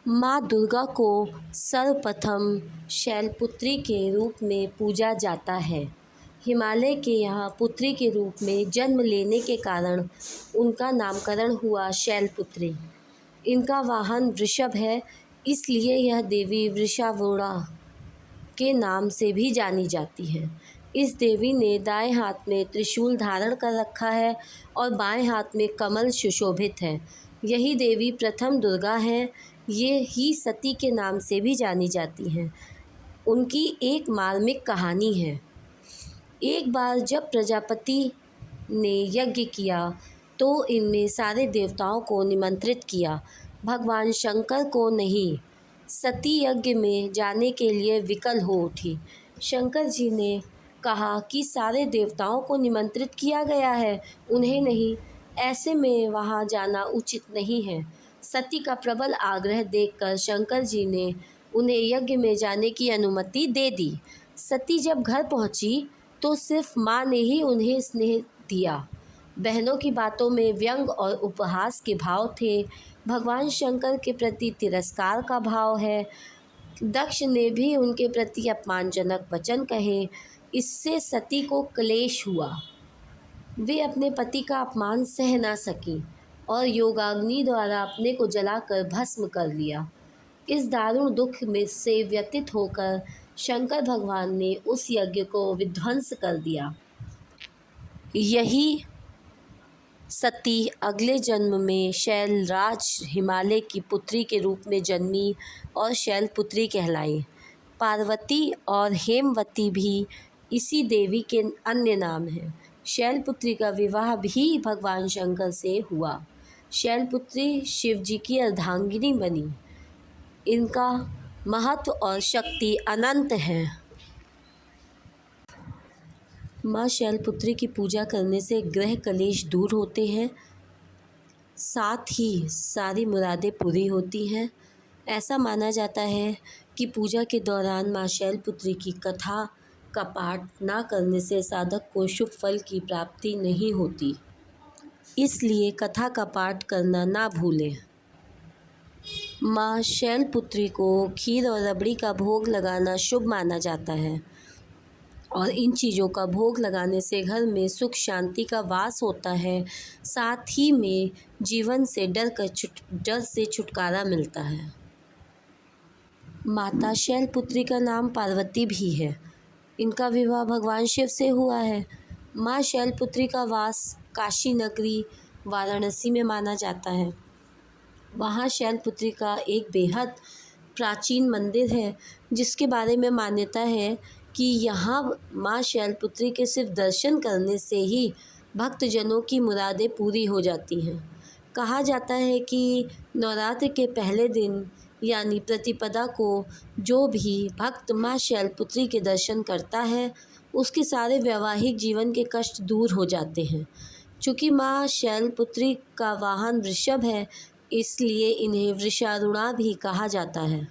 माँ दुर्गा को सर्वप्रथम शैलपुत्री के रूप में पूजा जाता है। हिमालय के यहाँ पुत्री के रूप में जन्म लेने के कारण उनका नामकरण हुआ शैलपुत्री। इनका वाहन वृषभ है, इसलिए यह देवी वृषारूढ़ा के नाम से भी जानी जाती है। इस देवी ने दाएं हाथ में त्रिशूल धारण कर रखा है और बाएं हाथ में कमल सुशोभित है। यही देवी प्रथम दुर्गा हैं। ये ही सती के नाम से भी जानी जाती हैं। उनकी एक मार्मिक कहानी है। एक बार जब प्रजापति ने यज्ञ किया तो इनमें सारे देवताओं को निमंत्रित किया, भगवान शंकर को नहीं। सती यज्ञ में जाने के लिए विकल हो उठी। शंकर जी ने कहा कि सारे देवताओं को निमंत्रित किया गया है, उन्हें नहीं, ऐसे में वहां जाना उचित नहीं है। सती का प्रबल आग्रह देखकर शंकर जी ने उन्हें यज्ञ में जाने की अनुमति दे दी। सती जब घर पहुंची तो सिर्फ माँ ने ही उन्हें स्नेह दिया। बहनों की बातों में व्यंग और उपहास के भाव थे। भगवान शंकर के प्रति तिरस्कार का भाव है। दक्ष ने भी उनके प्रति अपमानजनक वचन कहे। इससे सती को क्लेश हुआ। वे अपने पति का अपमान सह ना सकी और योगाग्नि द्वारा अपने को जलाकर भस्म कर लिया। इस दारुण दुख में से व्यतीत होकर शंकर भगवान ने उस यज्ञ को विध्वंस कर दिया। यही सती अगले जन्म में शैलराज हिमालय की पुत्री के रूप में जन्मी और शैलपुत्री कहलाई। पार्वती और हेमवती भी इसी देवी के अन्य नाम हैं। शैलपुत्री का विवाह भी भगवान शंकर से हुआ। शैलपुत्री शिवजी की अर्धांगिनी बनी। इनका महत्व और शक्ति अनंत है। माँ शैलपुत्री की पूजा करने से ग्रह कलेश दूर होते हैं, साथ ही सारी मुरादें पूरी होती हैं। ऐसा माना जाता है कि पूजा के दौरान माँ शैलपुत्री की कथा का पाठ ना करने से साधक को शुभ फल की प्राप्ति नहीं होती, इसलिए कथा का पाठ करना ना भूलें। माँ शैलपुत्री को खीर और रबड़ी का भोग लगाना शुभ माना जाता है और इन चीज़ों का भोग लगाने से घर में सुख शांति का वास होता है। साथ ही में जीवन से डर से छुटकारा मिलता है। माता शैलपुत्री का नाम पार्वती भी है। इनका विवाह भगवान शिव से हुआ है। माँ शैलपुत्री का वास काशी नगरी वाराणसी में माना जाता है। वहाँ शैलपुत्री का एक बेहद प्राचीन मंदिर है, जिसके बारे में मान्यता है कि यहाँ माँ शैलपुत्री के सिर्फ दर्शन करने से ही भक्तजनों की मुरादें पूरी हो जाती हैं। कहा जाता है कि नवरात्र के पहले दिन यानी प्रतिपदा को जो भी भक्त माँ शैलपुत्री के दर्शन करता है, उसके सारे वैवाहिक जीवन के कष्ट दूर हो जाते हैं। चूँकि माँ शैलपुत्री का वाहन वृषभ है, इसलिए इन्हें वृषारूढ़ा भी कहा जाता है।